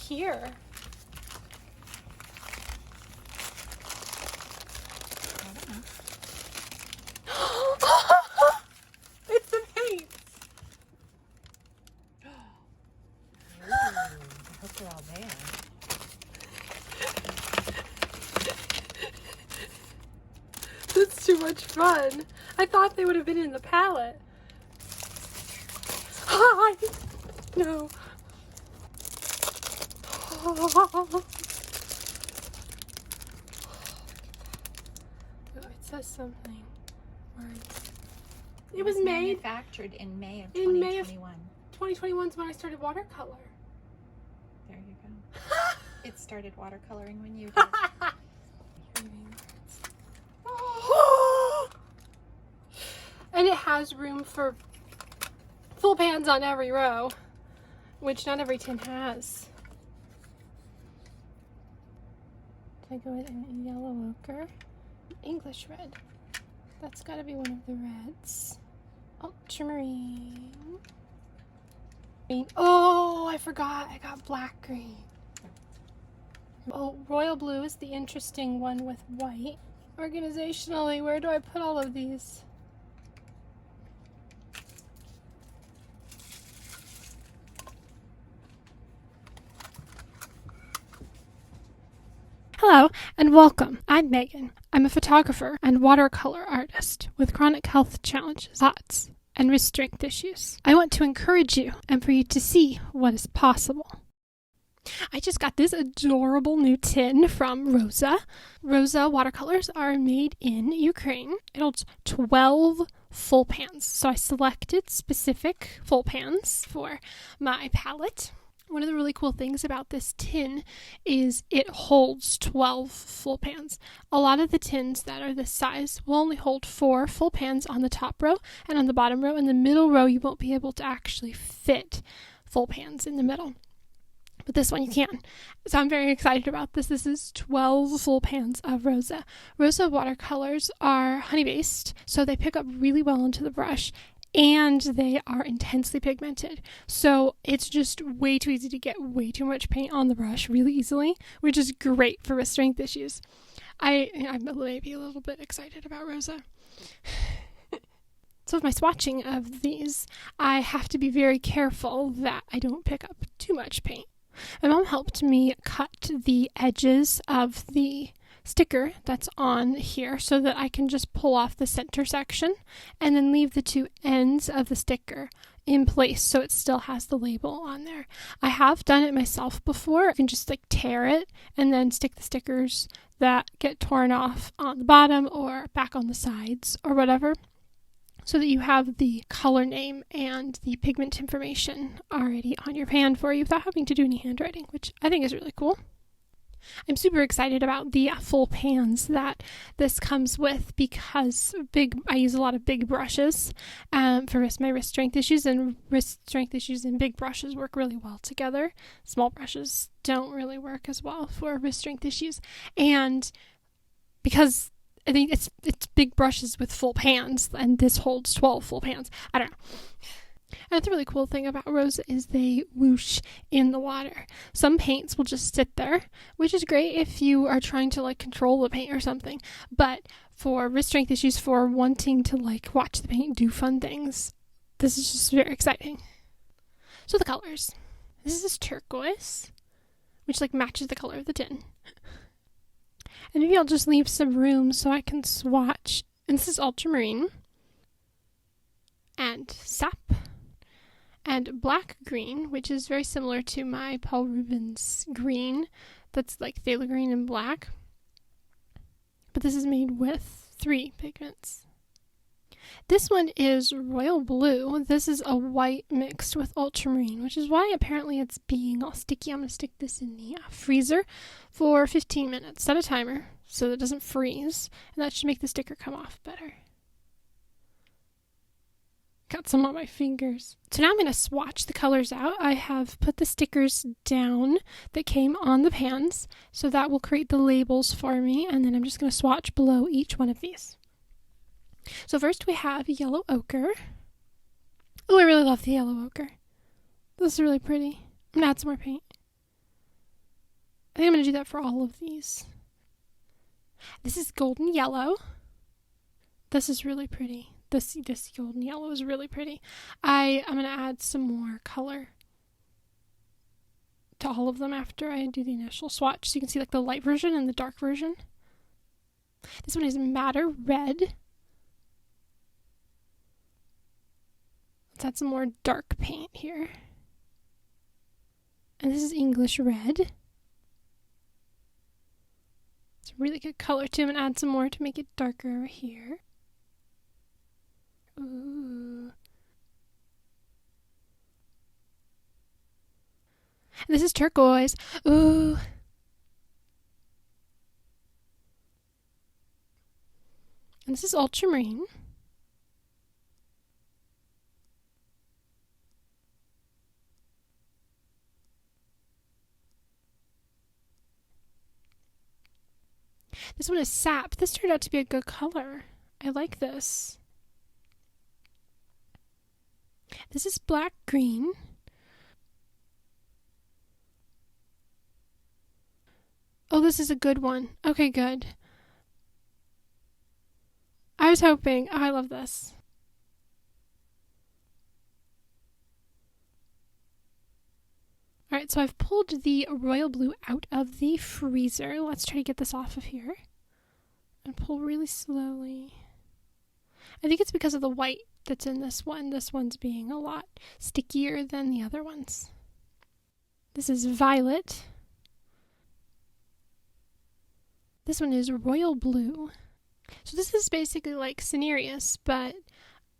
here? It's the paint. Ooh, I hope they're all there. That's too much fun. I thought they would have been in the palette. Hi! No. Oh, it says something. It was made manufactured in May of in May of 2021. 2021 is when I started watercolor. There you go. It started watercoloring when you did. And it has room for full pans on every row, which not every tin has. Did I go with a yellow ochre? English red. That's got to be one of the reds. Ultramarine. Green. Oh, I forgot. I got black green. Oh, royal blue is the interesting one with white. Organizationally, where do I put all of these? Hello and welcome. I'm Megan. I'm a photographer and watercolor artist with chronic health challenges, POTS, and wrist strength issues. I want to encourage you and for you to see what is possible. I just got this adorable new tin from Rosa. Rosa watercolors are made in Ukraine. It holds 12 full pans. So I selected specific full pans for my palette. One of the really cool things about this tin is it holds 12 full pans. A lot of the tins that are this size will only hold 4 full pans on the top row and on the bottom row. In the middle row, you won't be able to actually fit full pans in the middle. But this one you can. So I'm very excited about this. This is 12 full pans of Rosa. Rosa watercolors are honey-based, so they pick up really well into the brush. And they are intensely pigmented. So it's just way too easy to get way too much paint on the brush really easily, which is great for wrist strength issues. I'm maybe a little bit excited about Rosa. So with my swatching of these, I have to be very careful that I don't pick up too much paint. My mom helped me cut the edges of the sticker that's on here so that I can just pull off the center section and then leave the two ends of the sticker in place so it still has the label on there. I have done it myself before. I can just like tear it and then stick the stickers that get torn off on the bottom or back on the sides or whatever, so that you have the color name and the pigment information already on your pan for you without having to do any handwriting, which I think is really cool. I'm super excited about the full pans that this comes with because I use a lot of big brushes for my wrist strength issues, and wrist strength issues and big brushes work really well together. Small brushes don't really work as well for wrist strength issues, and because I think it's big brushes with full pans, and this holds 12 full pans. I don't know. And the really cool thing about Rosa is they whoosh in the water. Some paints will just sit there, which is great if you are trying to like control the paint or something. But for wrist strength issues, for wanting to like watch the paint do fun things, this is just very exciting. So the colors. This is turquoise, which like matches the color of the tin. And maybe I'll just leave some room so I can swatch. And this is ultramarine and sap. And black green, which is very similar to my Paul Rubens green. That's like phthalo green and black. But this is made with 3 pigments. This one is royal blue. This is a white mixed with ultramarine, which is why apparently it's being all sticky. I'm going to stick this in the freezer for 15 minutes. Set a timer so that it doesn't freeze. And that should make the sticker come off better. Got some on my fingers. So now I'm going to swatch the colors out. I have put the stickers down that came on the pans, so that will create the labels for me, and then I'm just going to swatch below each one of these. So first we have yellow ochre. Oh, I really love the yellow ochre. This is really pretty. I'm going to add some more paint. think I'm going to do that for all of these. This is golden yellow. This is really pretty. This golden yellow is really pretty. I'm going to add some more color to all of them after I do the initial swatch. So you can see like the light version and the dark version. This one is madder red. Let's add some more dark paint here. And this is English red. It's a really good color too. I'm going to add some more to make it darker over here. Ooh. And this is turquoise. Ooh. And this is ultramarine. This one is sap. This turned out to be a good color. I like this. This is black green. Oh, this is a good one. Okay, good. I was hoping. Oh, I love this. Alright, so I've pulled the royal blue out of the freezer. Let's try to get this off of here. And pull really slowly. I think it's because of the white that's in this one. This one's being a lot stickier than the other ones. This is violet. This one is royal blue. So this is basically like Cinereus, but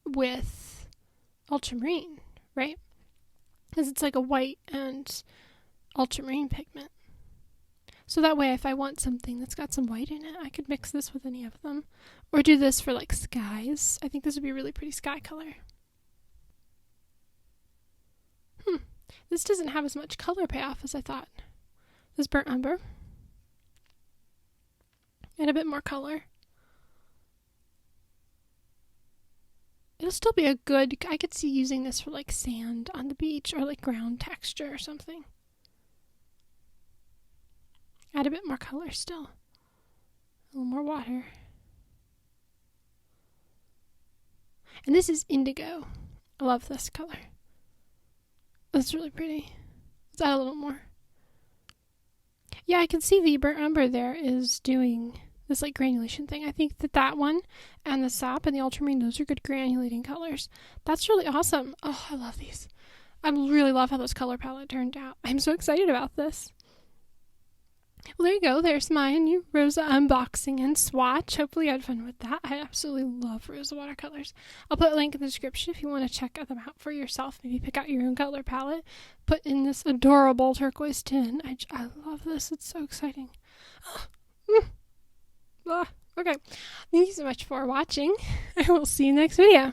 with ultramarine, right? Because it's like a white and ultramarine pigment. So that way if I want something that's got some white in it, I could mix this with any of them. Or do this for like skies. I think this would be a really pretty sky color. This doesn't have as much color payoff as I thought. This is burnt umber. And a bit more color. It'll still be a good, I could see using this for like sand on the beach or like ground texture or something. Add a bit more color still. A little more water. And this is indigo. I love this color. That's really pretty. Let's add a little more. Yeah, I can see the burnt umber there is doing this like granulation thing. I think that one and the sap and the ultramarine, those are good granulating colors. That's really awesome. Oh, I love these. I really love how this color palette turned out. I'm so excited about this. Well, there you go. There's my new Rosa unboxing and swatch. Hopefully you had fun with that. I absolutely love Rosa watercolors. I'll put a link in the description if you want to check them out for yourself. Maybe pick out your own color palette. Put in this adorable turquoise tin. I love this. It's so exciting. Okay. Thank you so much for watching. I will see you next video.